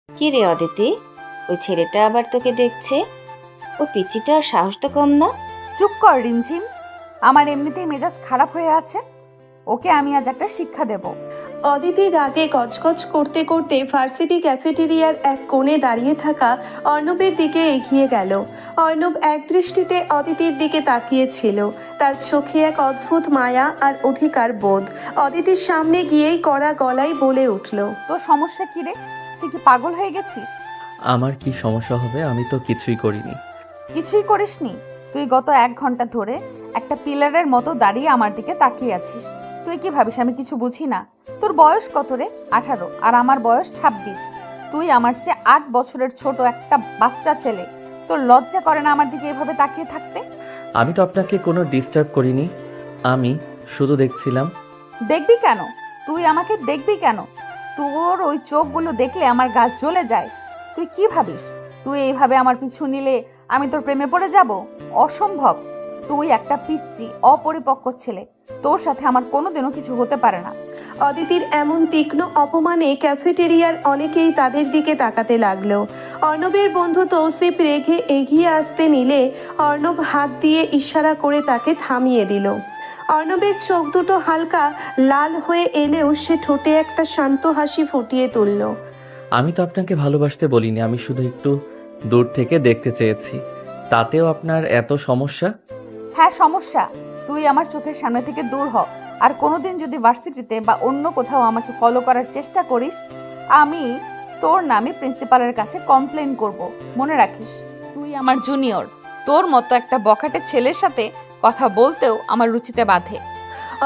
কি রে অদিতি, ওই ছেলেটা আবার তোকে দেখছে? ও পিচ্চিটার সাহস তো কম না। চুপ কর রিমঝিম, আমার এমনিতেই মেজাজ খারাপ হয়ে আছে। ওকে আমি আজ একটা শিক্ষা দেব। অদিতি রাগে গজগজ করতে করতে ভার্সিটি ক্যাফেটেরিয়ার এক কোণে দাঁড়িয়ে থাকা অর্ণবের দিকে এগিয়ে গেল। অর্ণব একদৃষ্টিতে অদিতির দিকে তাকিয়েছিল, তার চোখে এক অদ্ভুত মায়া আর অধিকার বোধ। অদিতির সামনে গিয়েই কড়া গলায় বলে উঠল, তোর সমস্যা কি রে? তুই কি পাগল হয়ে গেছিস? আমার কি সমস্যা হবে? আমি তো কিছুই করিনি। কিছুই করিসনি? তুই গত 1 ঘন্টা ধরে একটা পিলারের মতো দাঁড়িয়ে আমার দিকে তাকিয়ে আছিস। তুই কি ভাবিস আমি কিছু বুঝি না? তোর বয়স কত রে? 18, আর আমার বয়স 26। তুই আমার চেয়ে 8 বছরের ছোট একটা বাচ্চা ছেলে। তোর লজ্জা করে না আমার দিকে এভাবে তাকিয়ে থাকতে? আমি তো আপনাকে কোনো ডিস্টার্ব করিনি, আমি শুধু দেখছিলাম। দেখবি কেন? তুই আমাকে দেখবি কেন? তোর ওই চোখগুলো দেখলে আমার গা জ্বলে যায়। তুই কি ভাবিস তুই এইভাবে আমার পিছু নিলে আমি তোর প্রেমে পড়ে যাব? অসম্ভব। তুই একটা পিচ্চি অপরিপক্ক ছেলে, তোর সাথে আমার কোনোদিনও কিছু হতে পারে না। অদিতির এমন তীক্ষ্ণ অপমানে ক্যাফেটেরিয়ার অনেকেই তাদের দিকে তাকাতে লাগলো। অর্ণবের বন্ধু তৌসিফ রেগে এগিয়ে আসতে নিলে অর্ণব হাত দিয়ে ইশারা করে তাকে থামিয়ে দিল। অর্ণবের চোখ দুটো হালকা লাল হয়ে এলেও সে ঠোঁটে একটা শান্ত হাসি ফুটিয়ে তুলল। আমি তো আপনাকে ভালোবাসতে বলিনি, আমি শুধু একটু দূর থেকে দেখতে চেয়েছি। তাতেও আপনার এত সমস্যা? হ্যাঁ সমস্যা। তুই আমার চোখের সামনে থেকে দূর হ। আর কোনোদিন যদি ভার্সিটিতে বা অন্য কোথাও আমাকে ফলো করার চেষ্টা করিস, আমি তোর নামে প্রিন্সিপালের কাছে কমপ্লেন করব। মনে রাখিস, তুই আমার জুনিয়র। তোর মতো একটা বখাটে ছেলের সাথে কথা বলতেও আমার রুচিতে বাধে।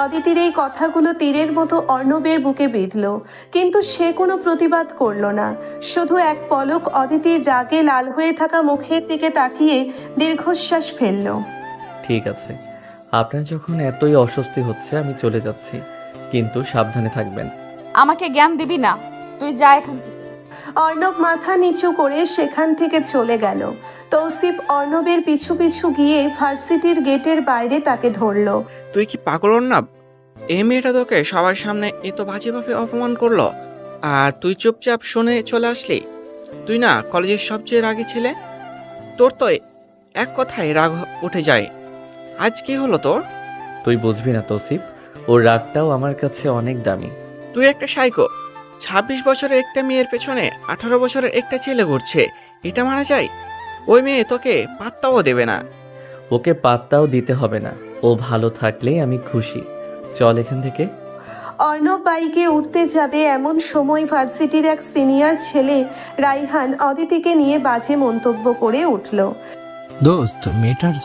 অদিতির এই কথাগুলো তীরের মতো অর্ণবের বুকে বিঁধল, কিন্তু সে কোনো প্রতিবাদ করল না। শুধু এক পলক অদিতির রাগে লাল হয়ে থাকা মুখের দিকে তাকিয়ে দীর্ঘশ্বাস ফেলল। ঠিক আছে, আপনার যখন এতই অস্বস্তি হচ্ছে আমি চলে যাচ্ছি, কিন্তু সাবধানে থাকবেন। আমাকে জ্ঞান দিবি না, তুই যা এখান থেকে। অর্ণব মাথা নিচু করে সেখান থেকে চলে গেল। তৌসিফ অর্ণবের পিছু পিছু গিয়ে ভার্সিটির গেটের বাইরে তাকে ধরল। তুই কি পাগল না? এই মেয়েটা তোকে সবার সামনে এত বাজেভাবে অপমান করলো, আর তুই চুপচাপ শুনে চলে আসলি? তুই না কলেজের সবচেয়ে রাগী ছেলে, তোর তো এক কথায় রাগ উঠে যায়। আজ কি হলো তোর? তুই বুঝবি না তৌসিফ, ওর রাগটাও আমার কাছে অনেক দামি। তুই একটা সাইকো। 26 বছরের একটা মেয়ের পেছনে 18 বছরের একটা ছেলে ঘুরছে, এটা মানা যায়? ওই মেয়ে তোকে পাত্তাও দেবে না। ওকে পাত্তাও দিতে হবে না, ও ভালো থাকলেই আমি খুশি। চল এখান থেকে। অর্ণব বাইকে উঠতে যাবে এমন সময় ভার্সিটির এক সিনিয়র ছেলে রাইহান অদিতিকে নিয়ে বাজে মন্তব্য করে উঠল। দোস্ত, মেয়েটার